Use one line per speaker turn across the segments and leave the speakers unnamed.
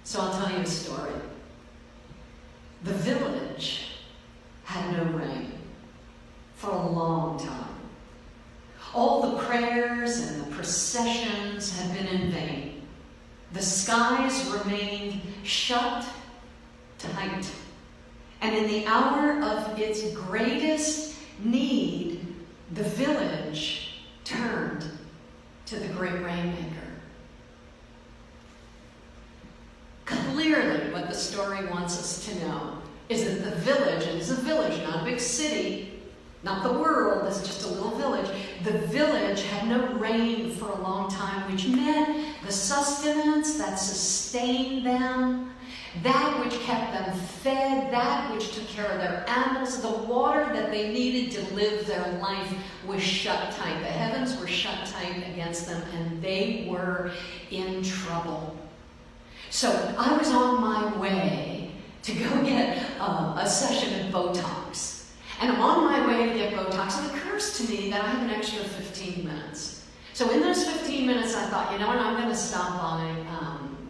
So I'll tell you a story. The village had no rain for a long time. All the prayers and the processions had been in vain. The skies remained shut tight. And in the hour of its greatest need, the village turned to the great Rainmaker. Clearly, what the story wants us to know is that the village, and it's a village, not a big city, not the world, it's just a little village. The village had no rain for a long time, which meant the sustenance that sustained them, that which kept them fed, that which took care of their animals, the water that they needed to live their life was shut tight. The heavens were shut tight against them, and they were in trouble. So I was on my way to go get a session of Botox. And I'm on my way to get Botox, and it occurs to me that I have an extra 15 minutes. So in those 15 minutes, I thought, you know what, I'm going to stop by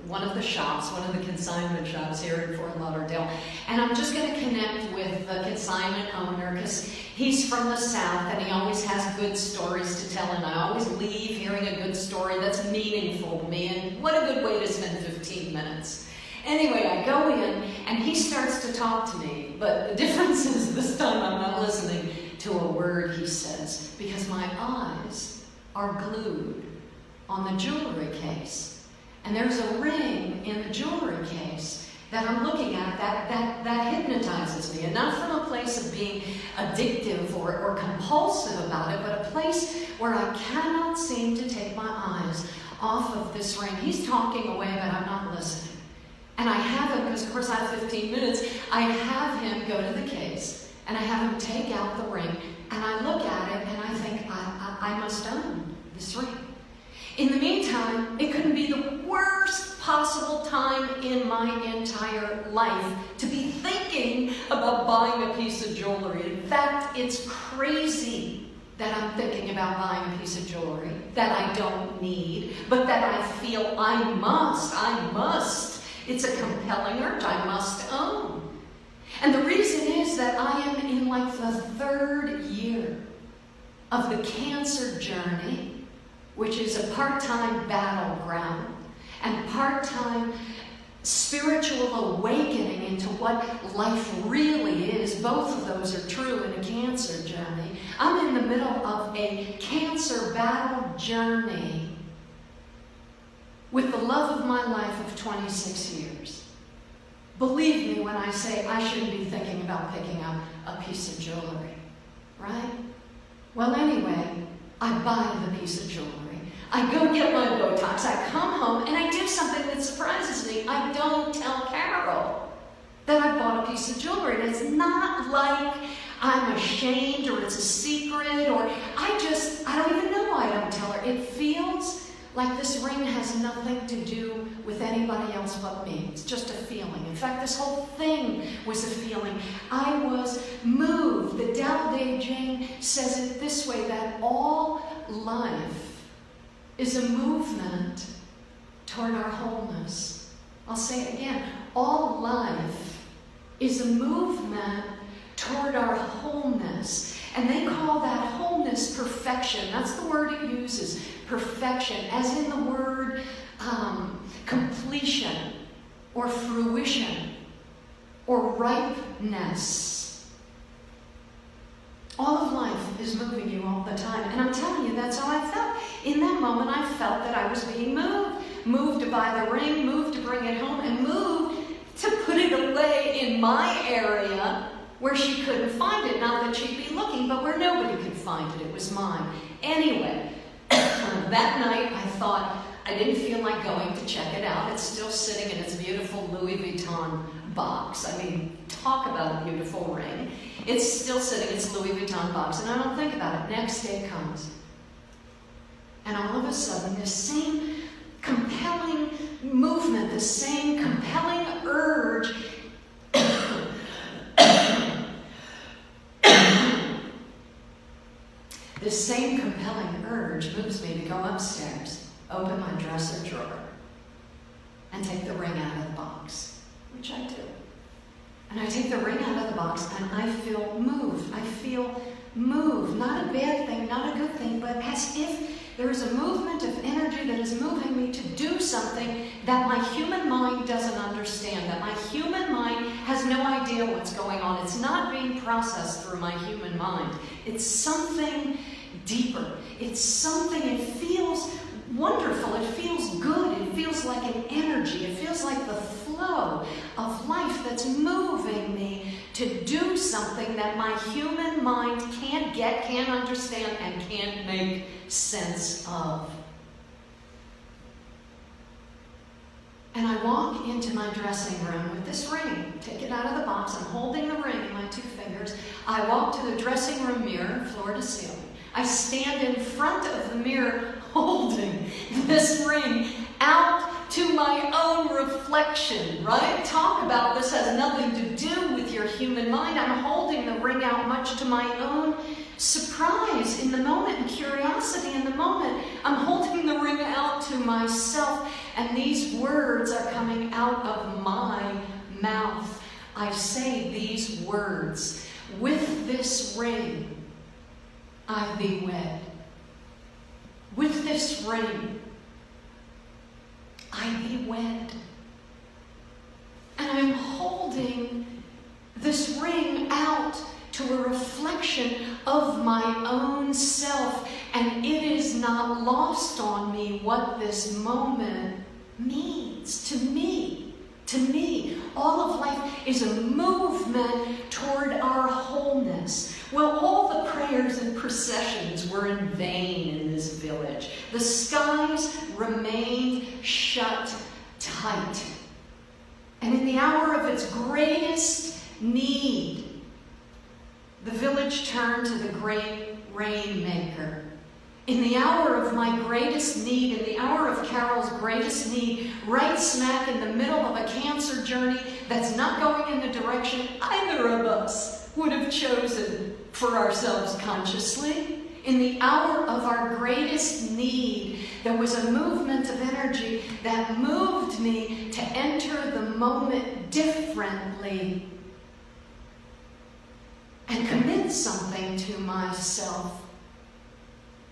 one of the shops, one of the consignment shops here in Fort Lauderdale, and I'm just going to connect with the consignment owner because he's from the South and he always has good stories to tell, and I always leave hearing a good story that's meaningful to me, and what a good way to spend 15 minutes. Anyway, I go in and he starts to talk to me, but the difference is this time I'm not listening to a word he says because my eyes are glued on the jewelry case. And there's a ring in the jewelry case that I'm looking at that hypnotizes me. And not from a place of being addictive or compulsive about it, but a place where I cannot seem to take my eyes off of this ring. He's talking away, but I'm not listening. And I have him, because of course I have 15 minutes, I have him go to the case, and I have him take out the ring, and I look at it, and I think, I must own this ring. In the meantime, it couldn't be the worst possible time in my entire life to be thinking about buying a piece of jewelry. In fact, it's crazy that I'm thinking about buying a piece of jewelry that I don't need, but that I feel I must. It's a compelling urge I must own. And the reason is that I am in like the 3rd year of the cancer journey, which is a part-time battleground and part-time spiritual awakening into what life really is. Both of those are true in a cancer journey. I'm in the middle of a cancer battle journey with the love of my life of 26 years. Believe me when I say I shouldn't be thinking about picking up a piece of jewelry, right? Well, anyway, I buy the piece of jewelry. I go get my Botox. I come home and I do something that surprises me. I don't tell Carol that I bought a piece of jewelry. And it's not like I'm ashamed or it's a secret or I don't even know why I don't tell her. It feels like this ring has nothing to do with anybody else but me. It's just a feeling. In fact, this whole thing was a feeling. I was moved. The Tao Te Ching says it this way, that all life is a movement toward our wholeness. I'll say it again. All life is a movement toward our wholeness. And they call that wholeness perfection. That's the word it uses, perfection, as in the word completion or fruition or ripeness. All of life is moving you all the time. And I'm telling you, that's how I felt. In that moment, I felt that I was being moved. Moved to buy the ring, moved to bring it home, and moved to put it away in my area where she couldn't find it. Not that she'd be looking, but where nobody could find it. It was mine. Anyway, that night I thought, I didn't feel like going to check it out. It's still sitting in its beautiful Louis Vuitton box. I mean, talk about a beautiful ring. It's still sitting in its Louis Vuitton box, and I don't think about it. Next day comes. And all of a sudden, this same compelling movement, the same compelling urge this same compelling urge moves me to go upstairs, open my dresser drawer, and take the ring out of the box. box, which I do. And I take the ring out of the box and I feel moved. I feel moved. Not a bad thing, not a good thing, but as if there is a movement of energy that is moving me to do something that my human mind doesn't understand, that my human mind has no idea what's going on. It's not being processed through my human mind. It's something deeper. It's something, it feels wonderful. It feels good. It feels like an energy. It feels like the flow of life that's moving me to do something that my human mind can't get, can't understand, and can't make sense of. And I walk into my dressing room with this ring. Take it out of the box. I'm holding the ring in my 2 fingers. I walk to the dressing room mirror, floor to ceiling. I stand in front of the mirror holding this ring out to my own reflection, right? Talk about this has nothing to do with your human mind. I'm holding the ring out much to my own surprise in the moment and curiosity in the moment. I'm holding the ring out to myself, and these words are coming out of my mouth. I say these words: with this ring, I be wed. With this ring, I be wed. And I'm holding this ring out to a reflection of my own self, and it is not lost on me what this moment means to me. To me, all of life is a movement toward our wholeness. Well, all the prayers and processions were in vain in this village. The skies remained shut tight. And in the hour of its greatest need, the village turned to the great rainmaker. In the hour of my greatest need, in the hour of Carol's greatest need, right smack in the middle of a cancer journey that's not going in the direction either of us would have chosen for ourselves consciously. In the hour of our greatest need, there was a movement of energy that moved me to enter the moment differently and commit something to myself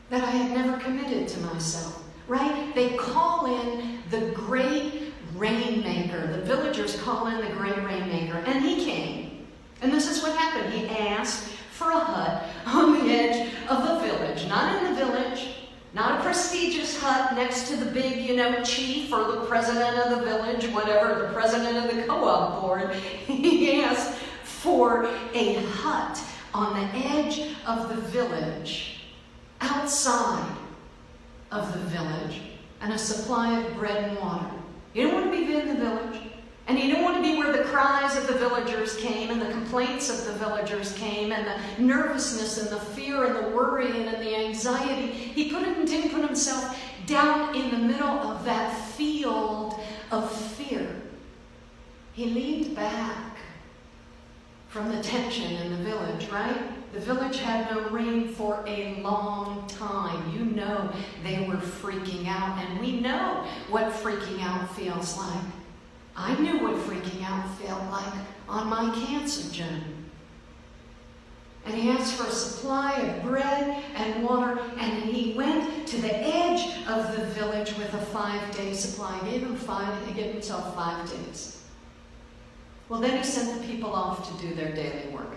that I had never committed to myself, right? They call in the great rainmaker. The villagers call in the great rainmaker, and he came. And this is what happened. He asked for a hut on the edge of the village, not in the village, not a prestigious hut next to the big, chief or the president of the village, whatever, the president of the co-op board. He asked for a hut on the edge of the village, outside of the village, and a supply of bread and water. You don't want to be in the village, and you don't want to be where the cries of the villagers came, and the complaints of the villagers came, and the nervousness and the fear and the worrying and the anxiety. He didn't put himself down in the middle of that field of fear. He leaned back from the tension in the village, right? The village had no rain for a long time. You know they were freaking out, and we know what freaking out feels like. I knew what freaking out felt like on my cancer journey. And he asked for a supply of bread and water, and he went to the edge of the village with a 5-day supply. He gave himself 5 days. Well, then he sent the people off to do their daily work.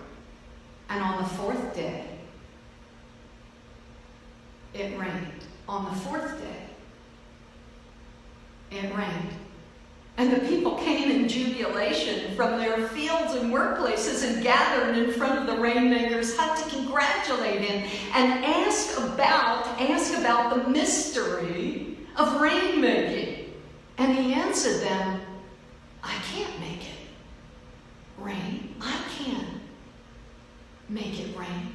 And on the 4th day, it rained. On the 4th day, it rained. And the people came in jubilation from their fields and workplaces and gathered in front of the rainmaker's hut to congratulate him and ask about the mystery of rainmaking. And he answered them, I can't make it rain. I can't make it rain.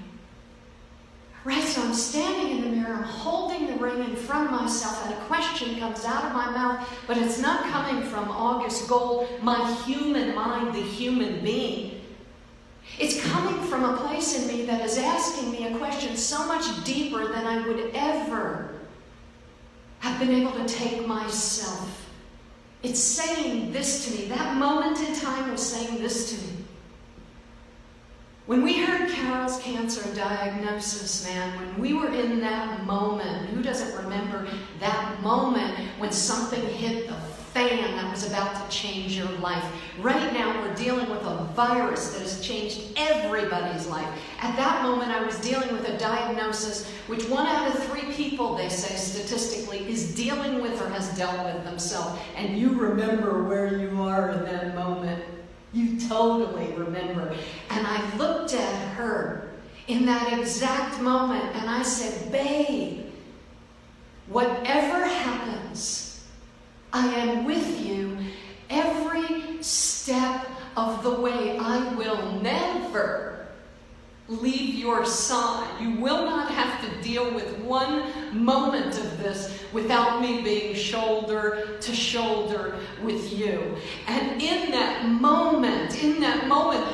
Right, so I'm standing in the mirror, I'm holding the ring in front of myself, and a question comes out of my mouth, but it's not coming from August Gold, my human mind, the human being. It's coming from a place in me that is asking me a question so much deeper than I would ever have been able to take myself It's saying this to me. That moment in time was saying this to me. When we heard Carol's cancer diagnosis, man, when we were in that moment, who doesn't remember that moment when something hit the fan that was about to change your life? Right now, we're dealing with a virus that has changed everybody's life. At that moment, I was dealing with a diagnosis which 1 out of 3 people, they say statistically, is dealing with or has dealt with themselves. And you remember where you are in that moment. You totally remember. And I looked at her in that exact moment and I said, babe, whatever happens, I am with you every step of the way. I will never leave your side. You will not have to deal with one moment of this without me being shoulder to shoulder with you. And in that moment,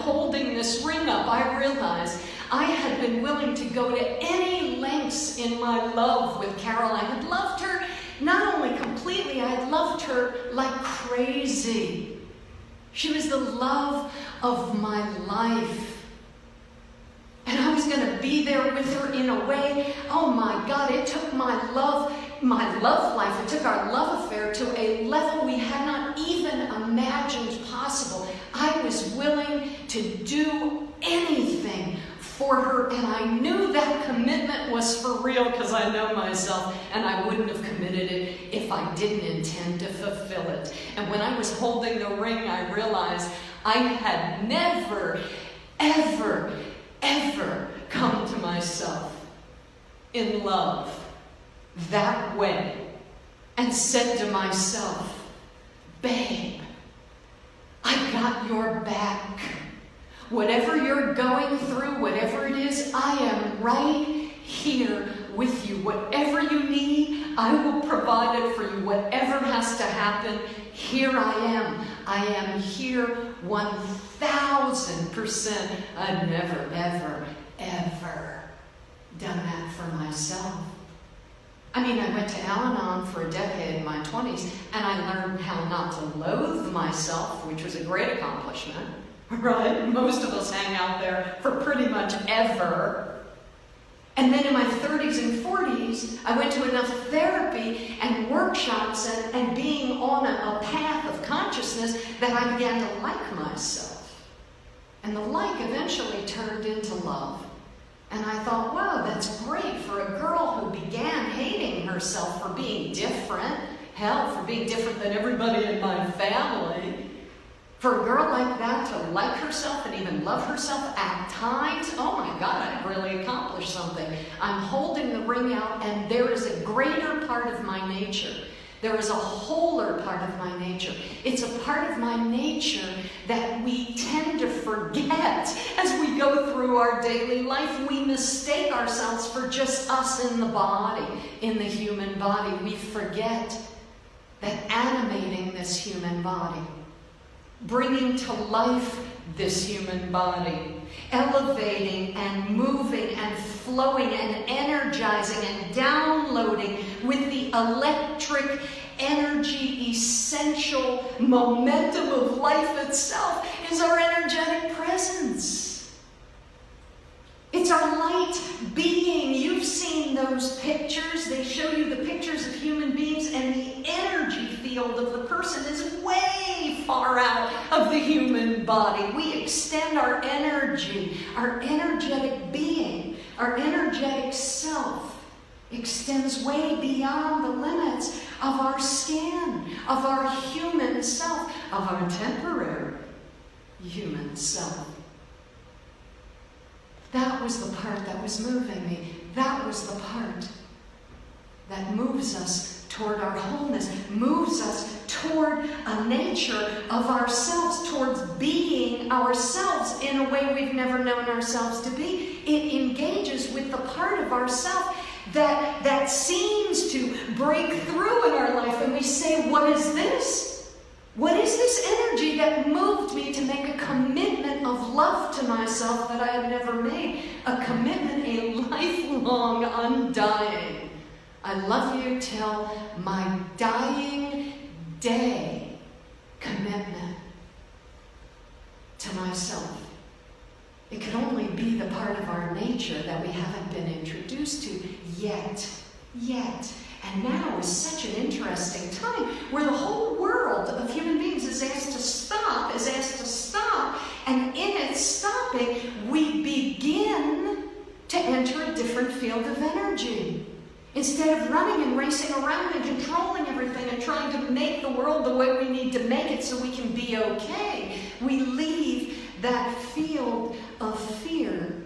holding this ring up, I realized I had been willing to go to any lengths in my love with Carol. I had loved her not only completely, I had loved her like crazy. She was the love of my life. And I was going to be there with her in a way, oh my God, it took my love life, it took our love affair to a level we had not even imagined possible. I was willing to do anything for her, and I knew that commitment was for real because I know myself, and I wouldn't have committed it if I didn't intend to fulfill it. And when I was holding the ring, I realized I had never, ever come to myself in love that way and said to myself, babe, I got your back. Whatever you're going through, whatever it is, I am right here with you. Whatever you need, I will provide it for you. Whatever has to happen, here I am. I am here 1,000%. I've never, ever done that for myself. I mean, I went to Al-Anon for a decade in my 20s, and I learned how not to loathe myself, which was a great accomplishment, right? Most of us hang out there for pretty much ever. And then in my 30s and 40s, I went to enough therapy and workshops and being on a path of consciousness that I began to like myself. And the like eventually turned into love. And I thought, wow, that's great for a girl who began hating herself for being different. Hell, for being different than everybody in my family. For a girl like that to like herself and even love herself at times, oh my God, I've really accomplished something. I'm holding the ring out, and there is a greater part of my nature. There is a wholer part of my nature. It's a part of my nature that we tend to forget as we go through our daily life. We mistake ourselves for just us in the body, in the human body. We forget that animating this human body, bringing to life this human body, elevating and moving and flowing and energizing and downloading with the electric energy, essential momentum of life itself is our energetic presence. It's our light being. You've seen those pictures. They show you the pictures of human beings, and the energy field of the person is way far out of the human body. We extend our energy, our energetic being, our energetic self extends way beyond the limits of our skin, of our human self, of our temporary human self. That was the part that was moving me. That was the part that moves us toward our wholeness, moves us toward a nature of ourselves, towards being ourselves in a way we've never known ourselves to be. It engages with the part of ourself that seems to break through in our life, and we say, what is this? What is this energy that moved me to make a commitment of love to myself that I had never made? A commitment, a lifelong undying. I love you till my dying day. be the part of our nature that we haven't been introduced to yet. And now is such an interesting time where the whole world of human beings is asked to stop, and in its stopping, we begin to enter a different field of energy. Instead of running and racing around and controlling everything and trying to make the world the way we need to make it so we can be okay, we leave that field of fear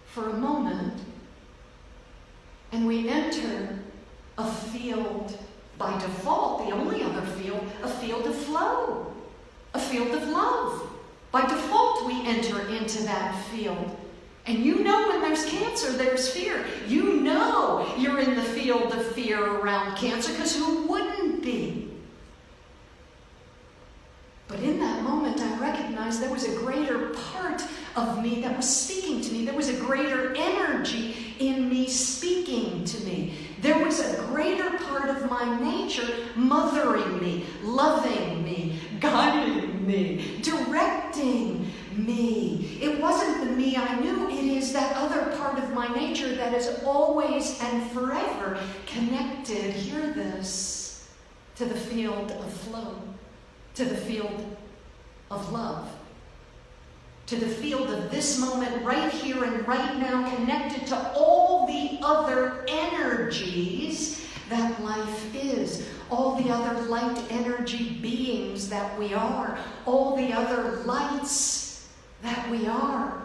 for a moment, and we enter a field by default, the only other field, a field of flow, a field of love. By default, we enter into that field. And you know when there's cancer, there's fear. You know you're in the field of fear around cancer, because who wouldn't be? But in that moment, I recognized there was a greater part of me that was speaking to me. There was a greater energy in me speaking to me. There was a greater part of my nature mothering me, loving me, guiding me, directing me. It wasn't the me I knew. It is that other part of my nature that is always and forever connected, hear this, to the field of flow, to the field of love, to the field of this moment right here and right now, connected to all the other energies that life is, all the other light energy beings that we are, all the other lights that we are.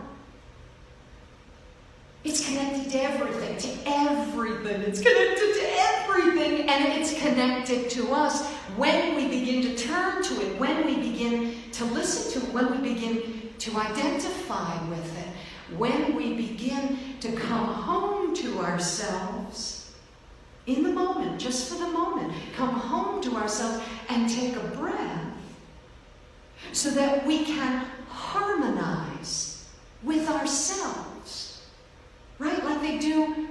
It's connected to everything, to everything. It's connected to everything, and it's connected to us. When we begin to turn to it, when we begin to listen to it, when we begin to identify with it, when we begin to come home to ourselves, in the moment, just for the moment, come home to ourselves and take a breath so that we can harmonize with ourselves, right? Like they do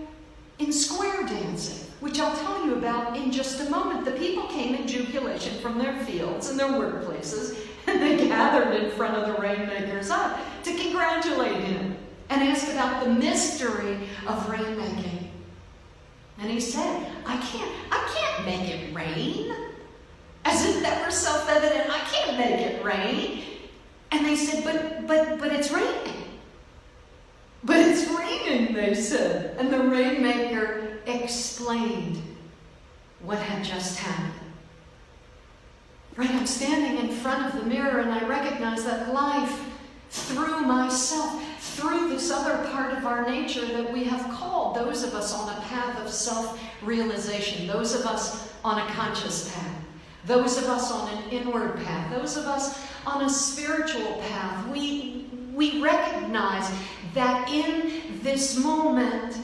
in square dancing, which I'll tell you about in just a moment. The people came in jubilation from their fields and their workplaces, and they gathered in front of the Rainmaker's hut to congratulate him and ask about the mystery of rainmaking. And he said, I can't make it rain. As if that were self-evident, I can't make it rain. And they said, but it's raining. But it's raining, they said. And the Rainmaker explained what had just happened. Right, I'm standing in front of the mirror and I recognize that life, through myself, through this other part of our nature that we have called, those of us on a path of self-realization, those of us on a conscious path, those of us on an inward path, those of us on a spiritual path, we recognize that in this moment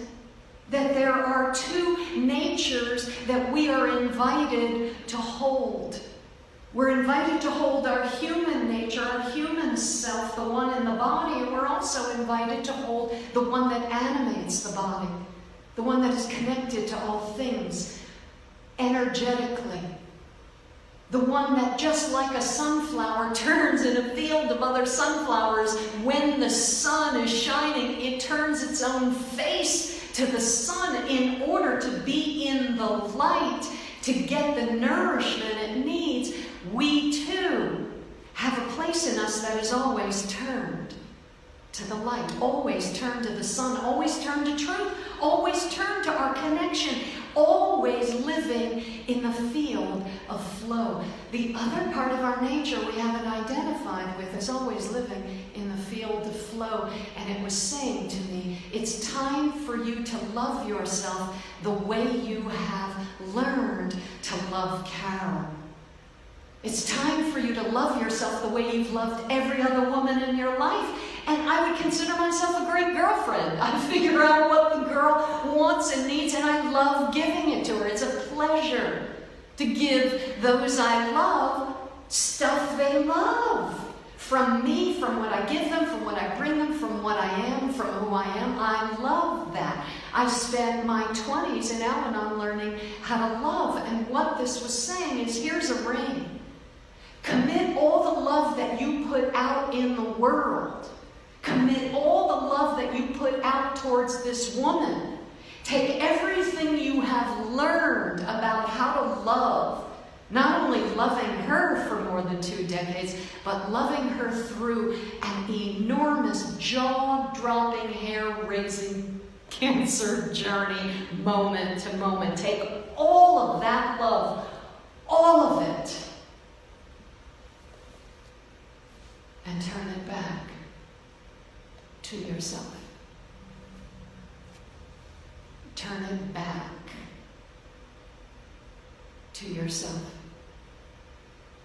that there are two natures that we are invited to hold. We're invited to hold our human nature, our human self, the one in the body, and we're also invited to hold the one that animates the body, the one that is connected to all things energetically, the one that, just like a sunflower turns in a field of other sunflowers, when the sun is shining, it turns its own face to the sun in order to be in the light, to get the nourishment it needs. We too have a place in us that is always turned to the light, always turned to the sun, always turned to truth, always turned to our connection, always living in the field of flow. The other part of our nature we haven't identified with is always living in the field of flow. And it was saying to me, it's time for you to love yourself the way you have learned to love Carol. It's time for you to love yourself the way you've loved every other woman in your life. And I would consider myself a great girlfriend. I figure out what the girl wants and needs, and I love giving it to her. It's a pleasure to give those I love stuff they love. From me, from what I give them, from what I bring them, from what I am, from who I am. I love that. I spent my 20s in Al-Anon learning how to love. And what this was saying is, here's a ring. Commit all the love that you put out in the world. Commit all the love that you put out towards this woman. Take everything you have learned about how to love, not only loving her for more than 2 decades, but loving her through an enormous, jaw-dropping, hair-raising cancer journey, moment to moment. Take all of that love, all of it, and turn it back to yourself. Turn it back to yourself.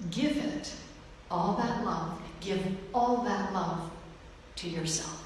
Give it all that love. Give all that love to yourself.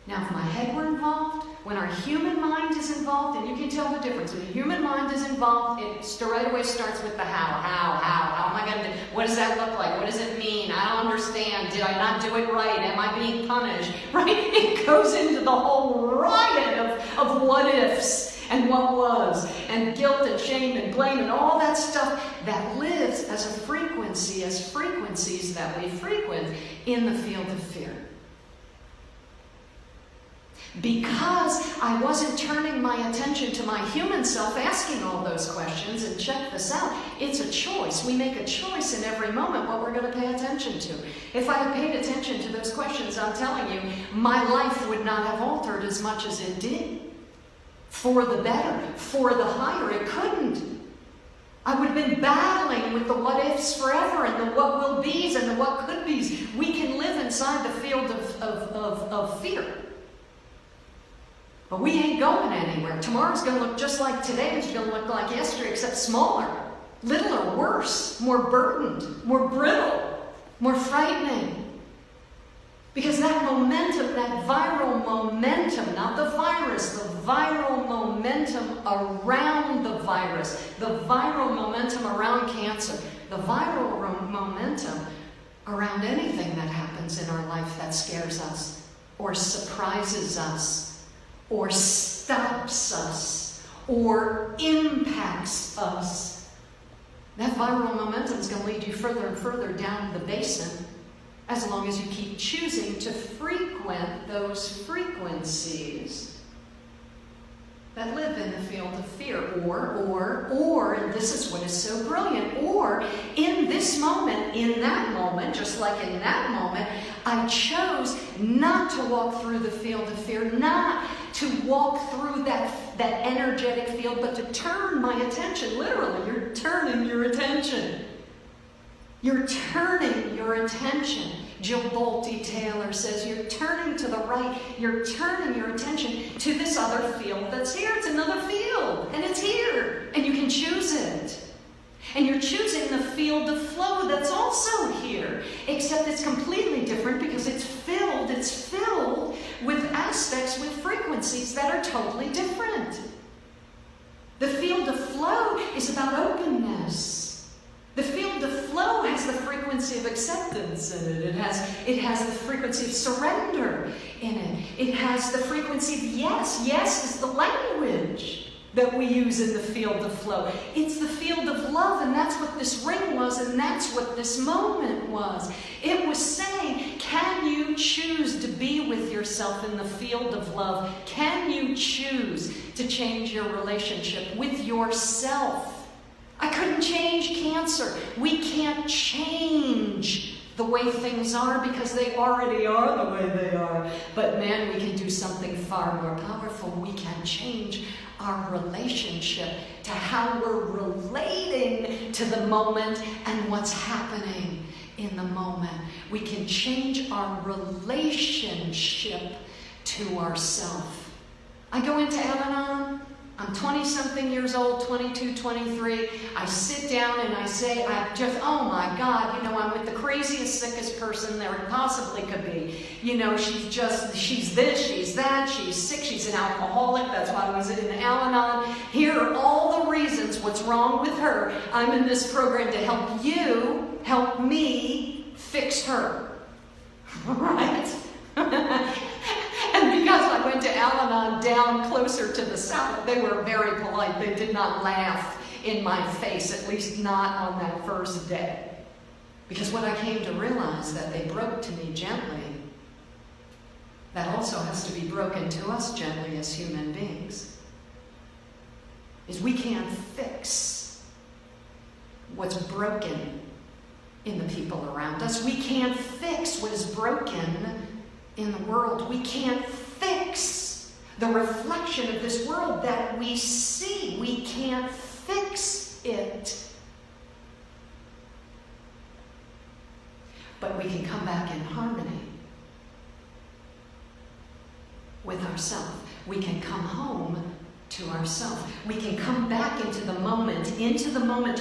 Now, if my head were involved, when our human mind is involved, and you can tell the difference. When the human mind is involved, it right away starts with the how. How am I going to do? What does that look like? What does it mean? I don't understand. Did I not do it right? Am I being punished? Right? It goes into the whole riot of what ifs and what was, and guilt and shame and blame and all that stuff that lives as a frequency, as frequencies that we frequent in the field of fear. Because I wasn't turning my attention to my human self, asking all those questions, and check this out, it's a choice. We make a choice in every moment what we're going to pay attention to. If I had paid attention to those questions, I'm telling you, my life would not have altered as much as it did. For the better, for the higher, it couldn't. I would have been battling with the what ifs forever, and the what will be's, and the what could be's. We can live inside the field of fear. But we ain't going anywhere. Tomorrow's going to look just like today. It's going to look like yesterday, except smaller, littler, worse, more burdened, more brittle, more frightening. Because that momentum, that viral momentum, not the virus, the viral momentum around the virus, the viral momentum around cancer, the viral momentum around anything that happens in our life that scares us or surprises us, or stops us, or impacts us. That viral momentum is going to lead you further and further down the basin as long as you keep choosing to frequent those frequencies that live in the field of fear. Or, and this is what is so brilliant, or in this moment, in that moment, just like in that moment, I chose not to walk through the field of fear, not to walk through that energetic field, but to turn my attention. Literally, you're turning your attention. You're turning your attention. Jill Bolte Taylor says you're turning to the right. You're turning your attention to this other field that's here. It's another field, and it's here, and you can choose it. And you're choosing the field of flow that's also here, except it's completely different because it's filled with aspects, with frequencies that are totally different. The field of flow is about openness. The field of flow has the frequency of acceptance in it. It has the frequency of surrender in it. It has the frequency of yes. Yes is the language that we use in the field of flow. It's the field of love, and that's what this ring was, and that's what this moment was. It was saying, can you choose to be with yourself in the field of love? Can you choose to change your relationship with yourself? I couldn't change cancer. We can't change the way things are because they already are the way they are. But man, we can do something far more powerful. We can change our relationship to how we're relating to the moment and what's happening in the moment. We can change our relationship to ourself. I go into Al-Anon. I'm 20-something years old, 22, 23. I sit down and I say, oh my God, I'm with the craziest, sickest person there possibly could be. She's this, she's that, she's sick, she's an alcoholic. That's why I was in Al-Anon. Here are all the reasons what's wrong with her. I'm in this program to help me fix her. Right? And because I went to Al-Anon down closer to the south, they were very polite. They did not laugh in my face, at least not on that first day. Because what I came to realize that they broke to me gently that also has to be broken to us gently as human beings. Is we can't fix what's broken in the people around us. We can't fix what is broken in the world. We can't fix the reflection of this world that we see. We can't fix it. But we can come back in harmony with ourselves. We can come home to ourselves. We can come back into the moment to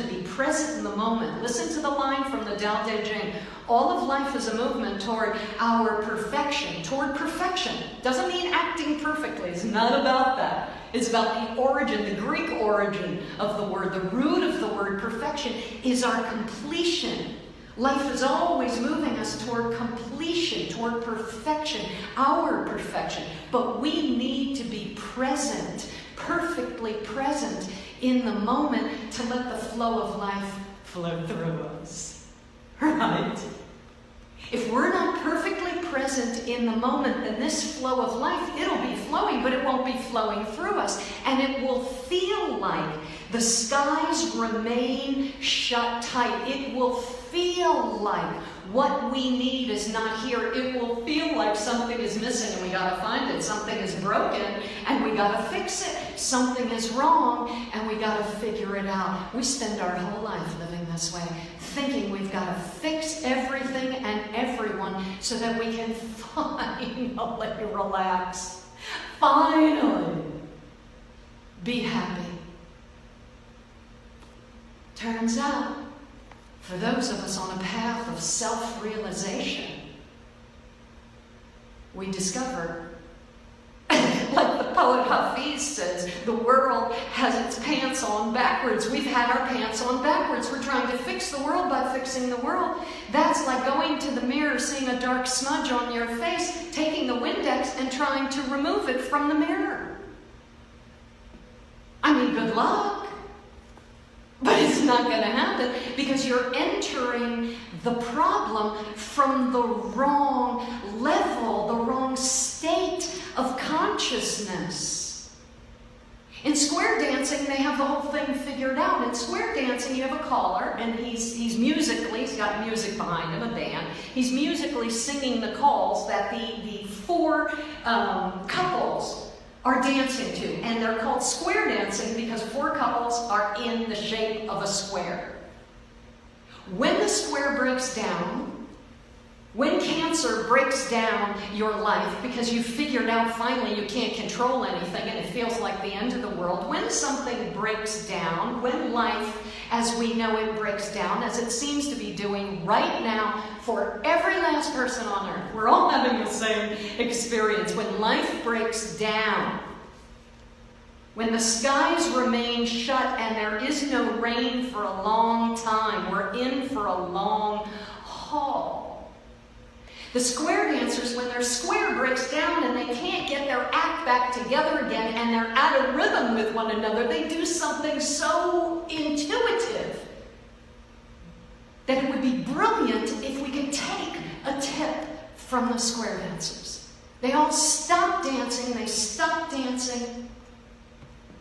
be present in the moment. Listen to the line from the Tao Te Ching. All of life is a movement toward our perfection, toward perfection. Doesn't mean acting perfectly. It's not about that. It's about the origin, the Greek origin of the word. The root of the word perfection is our completion. Life is always moving us toward completion, toward perfection, our perfection. But we need to be present, perfectly present in the moment to let the flow of life flow through us. Right? If we're not perfectly present in the moment, then this flow of life, it'll be flowing, but it won't be flowing through us. And it will feel like the skies remain shut tight. It will feel like what we need is not here. It will feel like something is missing and we gotta find it. Something is broken and we gotta fix it. Something is wrong and we gotta figure it out. We spend our whole life living this way, thinking we've gotta fix everything and everyone so that we can finally relax. Finally be happy. Turns out, for those of us on a path of self-realization, we discover, like the poet Hafiz says, the world has its pants on backwards. We've had our pants on backwards. We're trying to fix the world by fixing the world. That's like going to the mirror, seeing a dark smudge on your face, taking the Windex and trying to remove it from the mirror. I mean, good luck. But it's not going to happen because you're entering the problem from the wrong level, the wrong state of consciousness. In square dancing, they have the whole thing figured out. In square dancing, you have a caller, and he's got music behind him, a band. He's musically singing the calls that the four couples are dancing to, and they're called square dancing because four couples are in the shape of a square. When the square breaks down, when cancer breaks down your life because you figured out finally you can't control anything and it feels like the end of the world, when something breaks down, when life as we know it breaks down, as it seems to be doing right now for every last person on earth, we're all having the same experience. When life breaks down, when the skies remain shut and there is no rain for a long time, we're in for a long haul. The square dancers, when their square breaks down and they can't get their act back together again and they're out of rhythm with one another, they do something so intuitive that it would be brilliant if we could take a tip from the square dancers. They all stop dancing,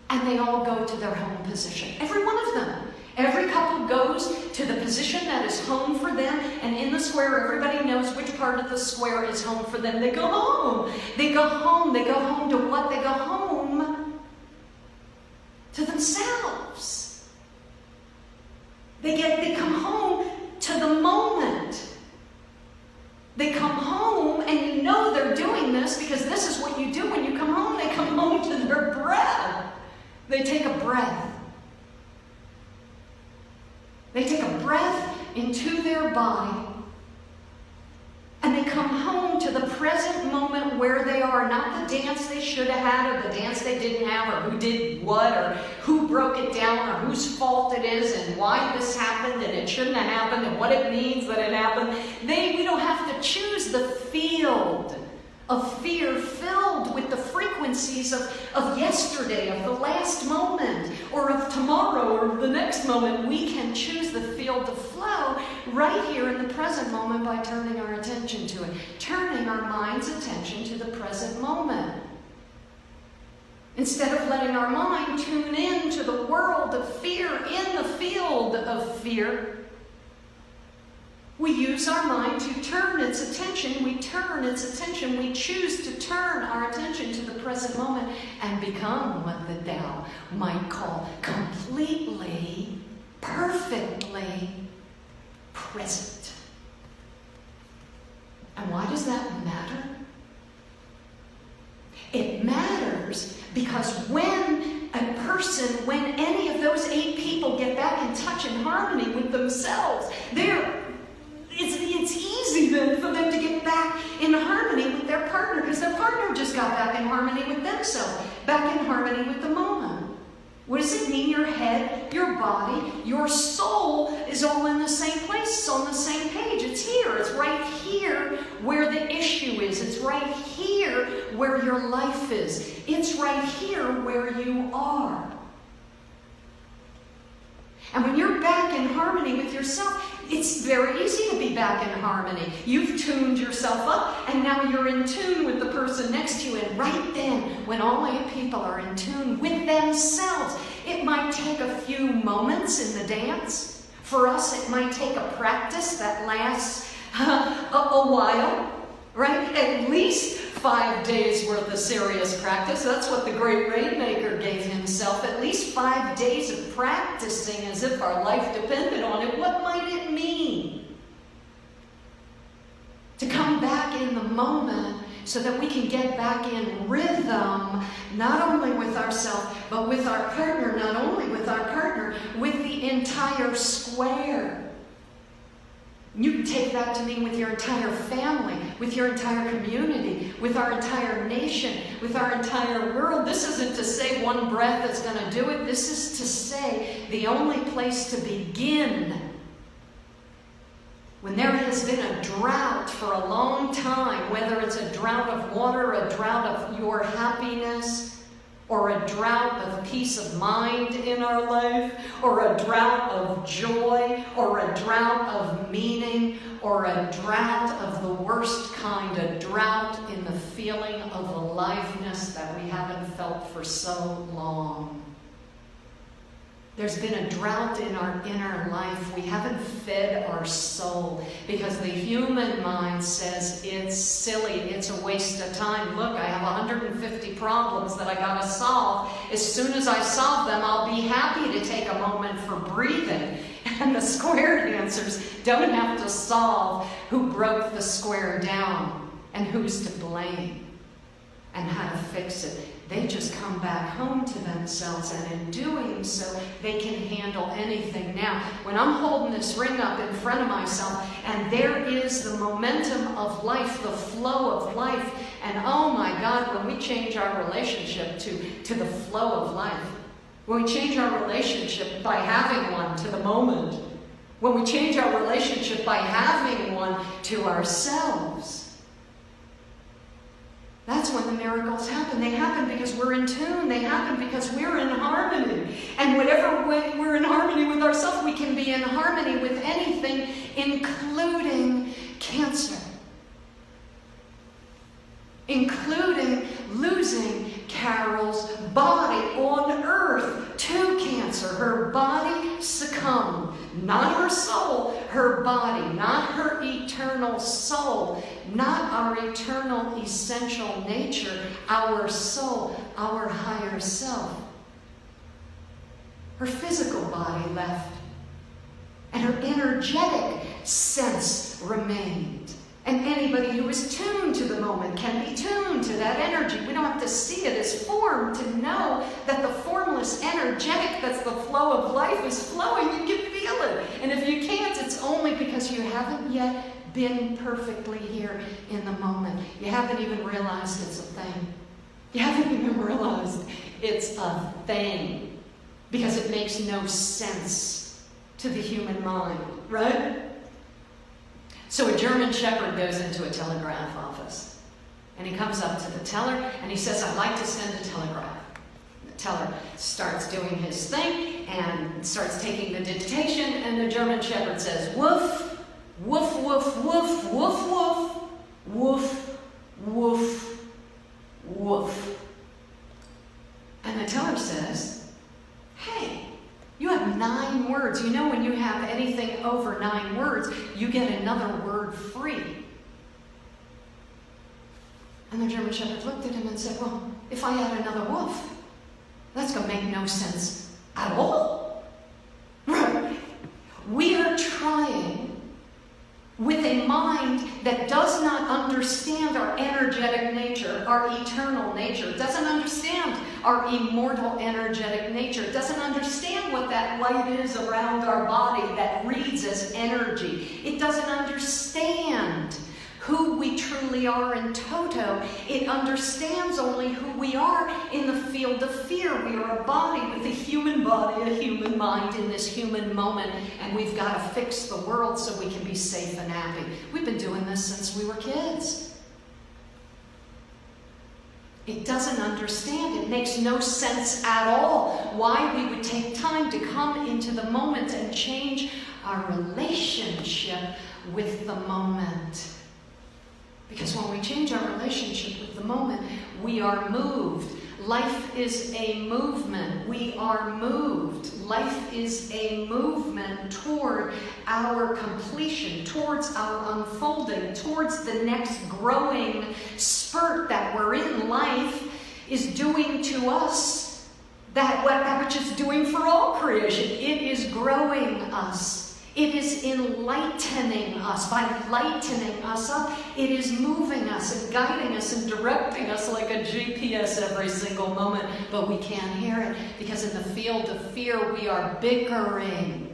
and they all go to their home position. Every one of them. Every couple goes to the position that is home for them, and in the square, everybody knows which part of the square is home for them. They go home. They go home. They go home to what? They go home to themselves. They come home to the moment. They come home, and you know they're doing this because this is what you do when you come home. They come home to their breath. They take a breath. They take a breath into their body, and they come home to the present moment where they are, not the dance they should have had or the dance they didn't have or who did what or who broke it down or whose fault it is and why this happened and it shouldn't have happened and what it means that it happened. We don't have to choose the field of fear filled with the frequencies of yesterday, of the last moment, or of tomorrow, or the next moment. We can choose the field to flow right here in the present moment by turning our attention to it, turning our mind's attention to the present moment. Instead of letting our mind tune in to the world of fear in the field of fear, we use our mind to turn its attention. We turn its attention. We choose to turn our attention to the present moment and become what the Tao might call completely, perfectly present. And why does that matter? It matters because when any of those 8 people get back in touch and harmony with themselves, it's easy then for them to get back in harmony with their partner, because their partner just got back in harmony with themselves, back in harmony with the moment. What does it mean? Your head, your body, your soul is all in the same place. It's on the same page. It's here. It's right here where the issue is. It's right here where your life is. It's right here where you are. And when you're back in harmony with yourself, it's very easy to be back in harmony. You've tuned yourself up, and now you're in tune with the person next to you. And right then, when all 8 people are in tune with themselves, it might take a few moments in the dance. For us, it might take a practice that lasts a while, right? At least 5 days worth of serious practice. That's what the great Rainmaker gave himself. At least 5 days of practicing as if our life depended on it. What might it mean? To come back in the moment so that we can get back in rhythm, not only with ourselves, but with our partner, not only with our partner, with the entire square. You can take that to mean with your entire family, with your entire community, with our entire nation, with our entire world. This isn't to say one breath is going to do it. This is to say the only place to begin, when there has been a drought for a long time, whether it's a drought of water, a drought of your happiness, or a drought of peace of mind in our life, or a drought of joy, or a drought of meaning, or a drought of the worst kind, a drought in the feeling of aliveness that we haven't felt for so long. There's been a drought in our inner life. We haven't fed our soul because the human mind says it's silly, it's a waste of time. Look, I have 150 problems that I gotta solve. As soon as I solve them, I'll be happy to take a moment for breathing. And the square dancers don't have to solve who broke the square down and who's to blame and how to fix it. They just come back home to themselves, and in doing so, they can handle anything. Now, when I'm holding this ring up in front of myself, and there is the momentum of life, the flow of life, and oh my God, when we change our relationship to the flow of life, when we change our relationship by having one to the moment, when we change our relationship by having one to ourselves, that's when the miracles happen. They happen because we're in tune. They happen because we're in harmony. And whatever way we're in harmony with ourselves, we can be in harmony with anything, including cancer. Including losing Carol's body on earth to cancer. Her body succumbed. Not her soul, her body. Not her eternal soul. Not our eternal essential nature. Our soul, our higher self. Her physical body left. And her energetic sense remained. And anybody who is tuned to the moment can be tuned to that energy. We don't have to see it as form to know that the formless energetic, that's the flow of life, is flowing. You can feel it. And if you can't, it's only because you haven't yet been perfectly here in the moment. You haven't even realized it's a thing. You haven't even realized it's a thing. Because it makes no sense to the human mind, right? So a German shepherd goes into a telegraph office, And he comes up to the teller and he says, "I'd like to send a telegram." The teller starts doing his thing and starts taking the dictation, and the German Shepherd says, "Woof, woof, woof, woof, woof, woof, woof, woof, woof." And the teller says, "Hey, you have 9 words. You know, when you have anything over 9 words, you get another word free." And the German Shepherd looked at him and said, "Well, if I add another woof, that's going to make no sense at all." Right? We are trying with a mind that does not understand our energetic nature, our eternal nature, doesn't understand our immortal energetic nature, doesn't understand what that light is around our body that reads as energy. It doesn't understand who we truly are in toto. It understands only who we are in the field of fear. We are a body with a human body, a human mind in this human moment, and we've got to fix the world so we can be safe and happy. We've been doing this since we were kids. It doesn't understand. It makes no sense at all why we would take time to come into the moment and change our relationship with the moment. Because when we change our relationship with the moment, we are moved. Life is a movement. We are moved. Life is a movement toward our completion, towards our unfolding, towards the next growing spurt that we're in. Life is doing to us that which it's doing for all creation. It is growing us. It is enlightening us. By lightening us up, it is moving us and guiding us and directing us like a GPS every single moment. But we can't hear it because in the field of fear, we are bickering.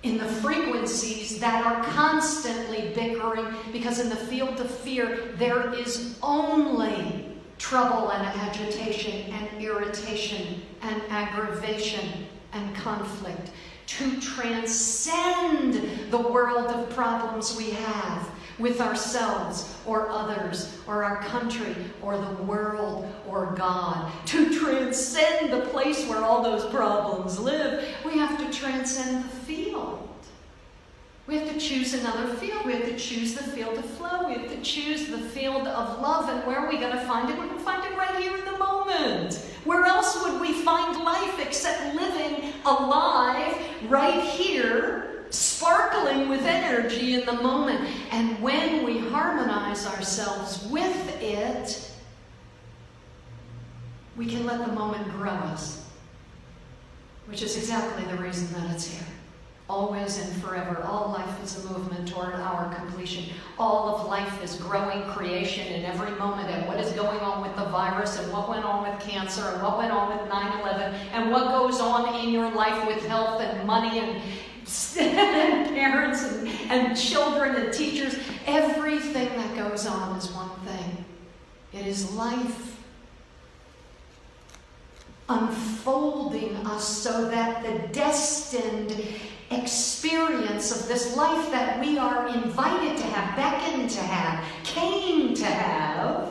In the frequencies that are constantly bickering, because in the field of fear, there is only trouble and agitation and irritation and aggravation and conflict. To transcend the world of problems we have with ourselves or others or our country or the world or God. To transcend the place where all those problems live, we have to transcend the field. We have to choose another field. We have to choose the field of flow. We have to choose the field of love. And where are we going to find it? We're going to find it right here in the moment. Where else would we find life except living alive right here, sparkling with energy in the moment? And when we harmonize ourselves with it, we can let the moment grow us, which is exactly the reason that it's here. Always and forever. All life is a movement toward our completion. All of life is growing creation in every moment. And what is going on with the virus, and what went on with cancer, and what went on with 9/11, and what goes on in your life with health and money and parents and children and teachers. Everything that goes on is one thing. It is life unfolding us so that the destined experience of this life that we are invited to have, beckoned to have, came to have,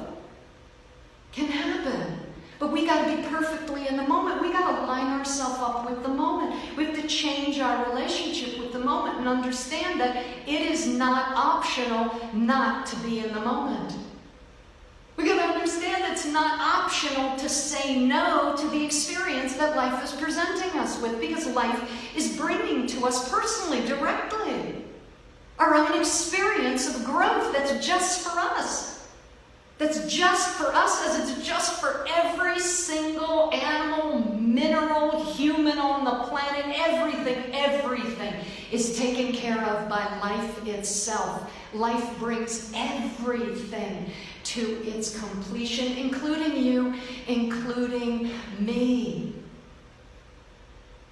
can happen. But we got to be perfectly in the moment. We got to line ourselves up with the moment. We have to change our relationship with the moment and understand that it is not optional not to be in the moment. We got to understand it's not optional to say no to the experience that life is presenting us with, because life is bringing to us personally, directly, our own experience of growth that's just for us. That's just for us as it's just for every single animal, mineral, human on the planet. Everything is taken care of by life itself. Life brings everything to its completion, including you, including me.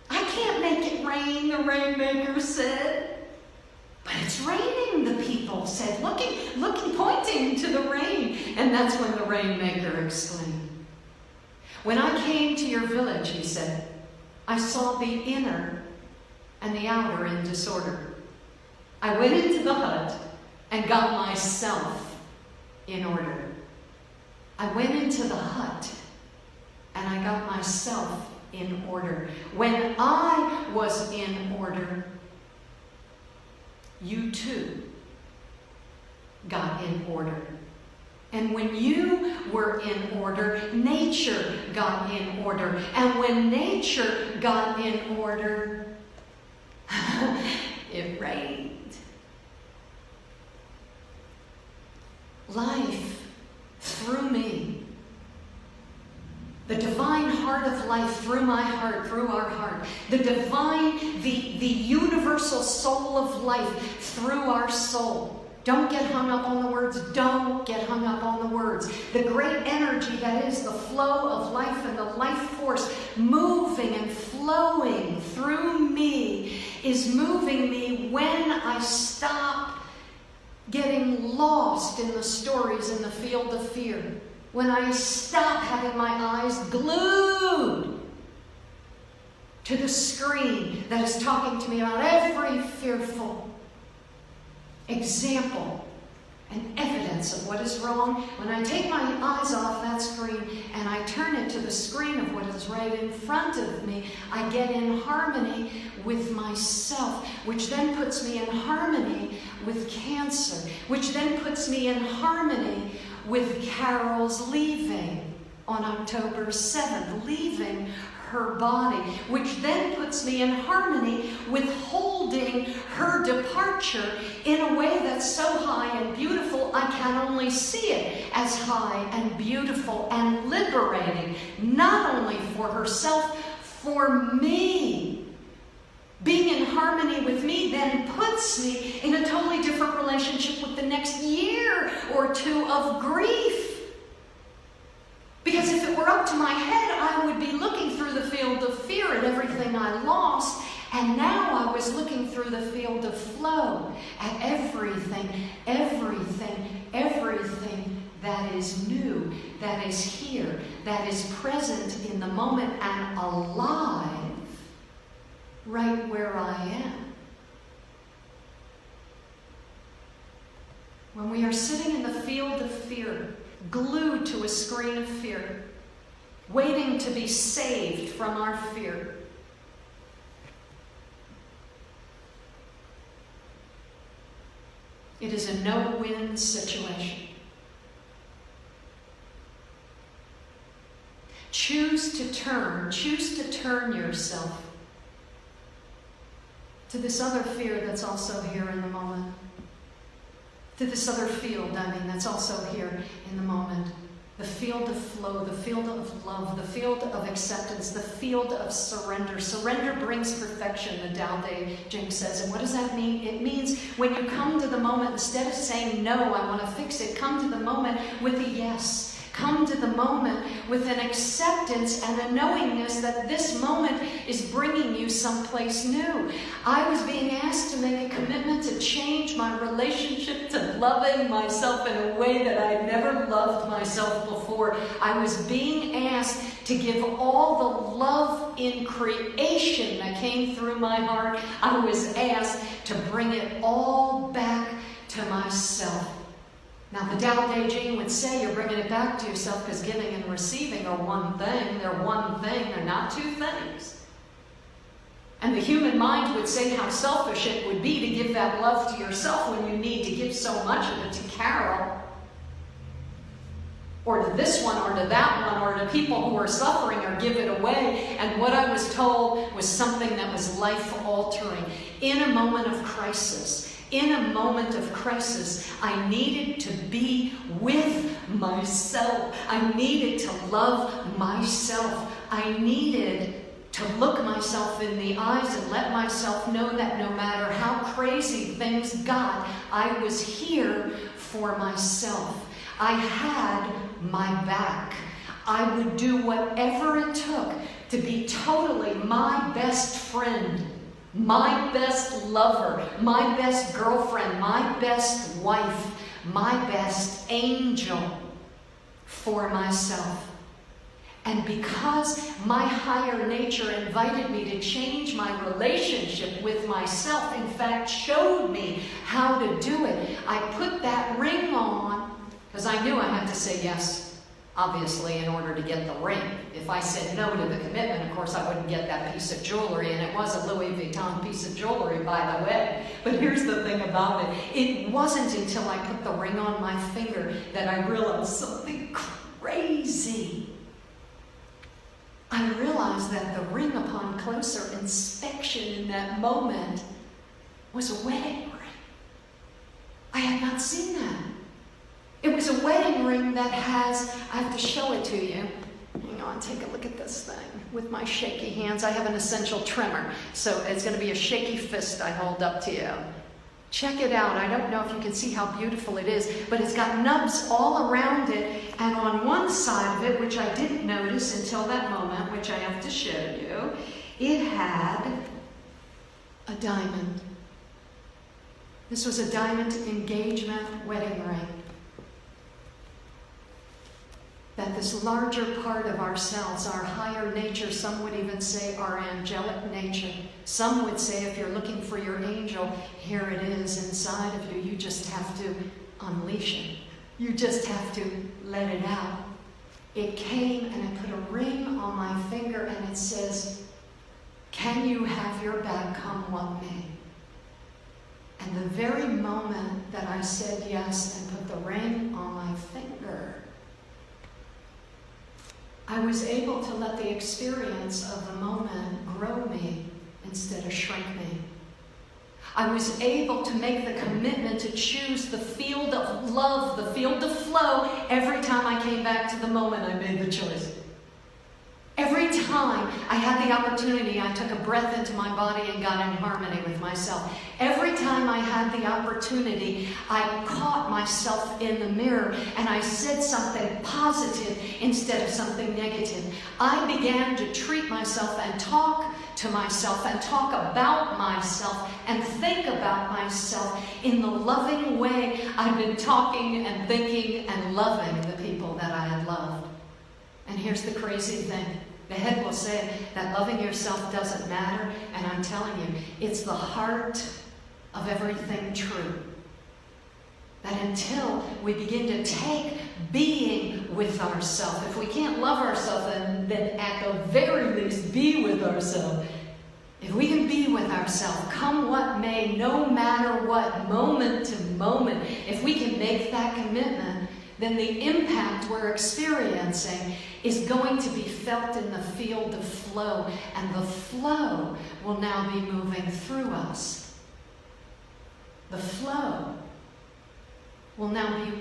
I can't make it rain, the rainmaker said. But it's raining, the people said, looking, pointing to the rain. And that's when the rainmaker exclaimed. When I came to your village, he said, I saw the inner and the outer in disorder. I went into the hut and got myself in order. I went into the hut and I got myself in order. When I was in order, you too got in order. And when you were in order, nature got in order. And when nature got in order, it rained. Life through me, the divine heart of life through my heart, through our heart, the divine, the universal soul of life through our soul. Don't get hung up on the words. Don't get hung up on the words. The great energy that is the flow of life and the life force moving and flowing through me is moving me when I stop getting lost in the stories in the field of fear. When I stop having my eyes glued to the screen that is talking to me about every fearful example and evidence of what is wrong, when I take my eyes off that screen and I turn it to the screen of what is right in front of me, I get in harmony with myself, which then puts me in harmony with cancer, which then puts me in harmony with Carol's leaving on October 7th, leaving her body, which then puts me in harmony with holding her departure in a way that's so high and beautiful I can only see it as high and beautiful and liberating, not only for herself, for me. Being in harmony with me then puts me in a totally different relationship with the next year or two of grief. Because if it were up to my head, I would be looking through the field of fear at everything I lost, and now I was looking through the field of flow at everything that is new, that is here, that is present in the moment and alive right where I am. When we are sitting in the field of fear, glued to a screen of fear, waiting to be saved from our fear, it is a no-win situation. Choose to turn yourself to this other fear that's also here in the moment. To this other field, that's also here in the moment. The field of flow, the field of love, the field of acceptance, the field of surrender. Surrender brings perfection, the Tao Te Ching says. And what does that mean? It means when you come to the moment, instead of saying, no, I want to fix it, come to the moment with a yes. Come to the moment with an acceptance and a knowingness that this moment is bringing you someplace new. I was being asked to make a commitment to change my relationship to loving myself in a way that I never loved myself before. I was being asked to give all the love in creation that came through my heart. I was asked to bring it all back to myself. Now, the Tao Te Ching would say you're bringing it back to yourself because giving and receiving are one thing. They're one thing. They're not two things. And the human mind would say how selfish it would be to give that love to yourself when you need to give so much of it to Carol, or to this one, or to that one, or to people who are suffering, or give it away. And what I was told was something that was life-altering. In a moment of crisis, I needed to be with myself. I needed to love myself. I needed to look myself in the eyes and let myself know that no matter how crazy things got, I was here for myself. I had my back. I would do whatever it took to be totally my best friend, my best lover, my best girlfriend, my best wife, my best angel for myself. And because my higher nature invited me to change my relationship with myself, in fact showed me how to do it, I put that ring on because I knew I had to say yes. obviously, in order to get the ring. If I said no to the commitment, of course, I wouldn't get that piece of jewelry, and it was a Louis Vuitton piece of jewelry, by the way. But here's the thing about it. It wasn't until I put the ring on my finger that I realized something crazy. I realized that the ring, upon closer inspection in that moment, was a wedding ring. I had not seen that. It was a wedding ring that has, I have to show it to you. Hang on, take a look at this thing with my shaky hands. I have an essential tremor, so it's going to be a shaky fist I hold up to you. Check it out. I don't know if you can see how beautiful it is, but it's got nubs all around it, and on one side of it, which I didn't notice until that moment, which I have to show you, it had a diamond. This was a diamond engagement wedding ring. That this larger part of ourselves, our higher nature, some would even say our angelic nature. Some would say if you're looking for your angel, here it is inside of you. You just have to unleash it. You just have to let it out. It came and it put a ring on my finger and it says, "Can you have your back come what may?" And the very moment that I said yes and put the ring on my finger, I was able to let the experience of the moment grow me instead of shrink me. I was able to make the commitment to choose the field of love, the field of flow, every time I came back to the moment I made the choice. Every time I had the opportunity, I took a breath into my body and got in harmony with myself. Every time I had the opportunity, I caught myself in the mirror and I said something positive instead of something negative. I began to treat myself and talk to myself and talk about myself and think about myself in the loving way I've been talking and thinking and loving the people that I had loved. And here's the crazy thing. The head will say that loving yourself doesn't matter, and I'm telling you, it's the heart of everything true. That until we begin to take being with ourselves, if we can't love ourselves, then at the very least be with ourselves. If we can be with ourselves, come what may, no matter what, moment to moment, if we can make that commitment, then the impact we're experiencing is going to be felt in the field of flow, and the flow will now be moving through us. The flow will now be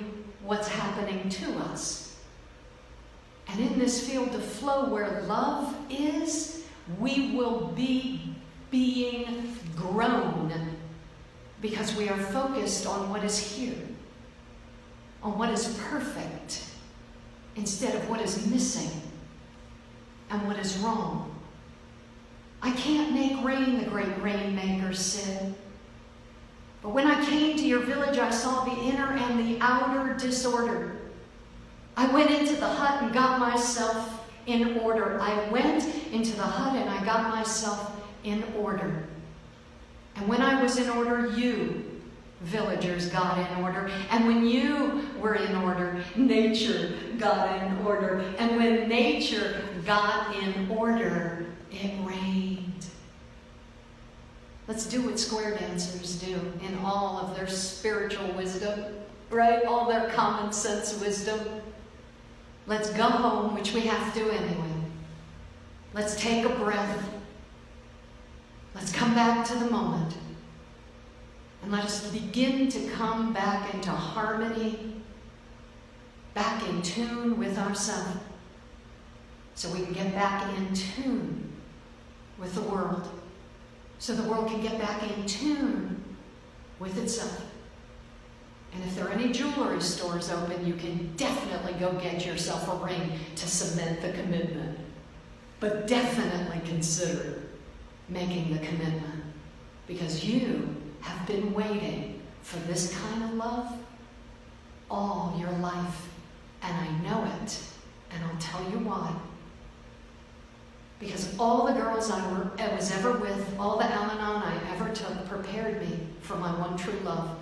what's happening to us. And in this field of flow where love is, we will be being grown because we are focused on what is here, on what is perfect, instead of what is missing and what is wrong. I can't make rain, the great rainmaker said. But when I came to your village, I saw the inner and the outer disorder. I went into the hut and got myself in order. I went into the hut and I got myself in order. And when I was in order, you, villagers, got in order. And when you were in order, nature got in order. And when nature got in order, it rained. Let's do what square dancers do in all of their spiritual wisdom, right? All their common sense wisdom. Let's go home, which we have to anyway. Let's take a breath. Let's come back to the moment. And let us begin to come back into harmony, back in tune with ourselves, so we can get back in tune with the world, so the world can get back in tune with itself. And if there are any jewelry stores open, you can definitely go get yourself a ring to cement the commitment. But definitely consider making the commitment, because you have been waiting for this kind of love all your life. And I know it, and I'll tell you why. Because all the girls I was ever with, all the Al-Anon I ever took, prepared me for my one true love.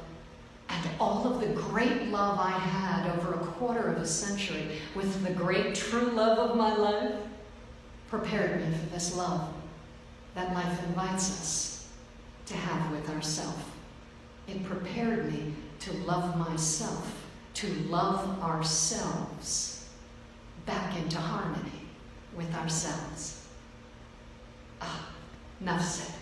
And all of the great love I had over a quarter of a century with the great true love of my life prepared me for this love that life invites us to have with ourselves. It prepared me to love myself, to love ourselves back into harmony with ourselves. Enough said.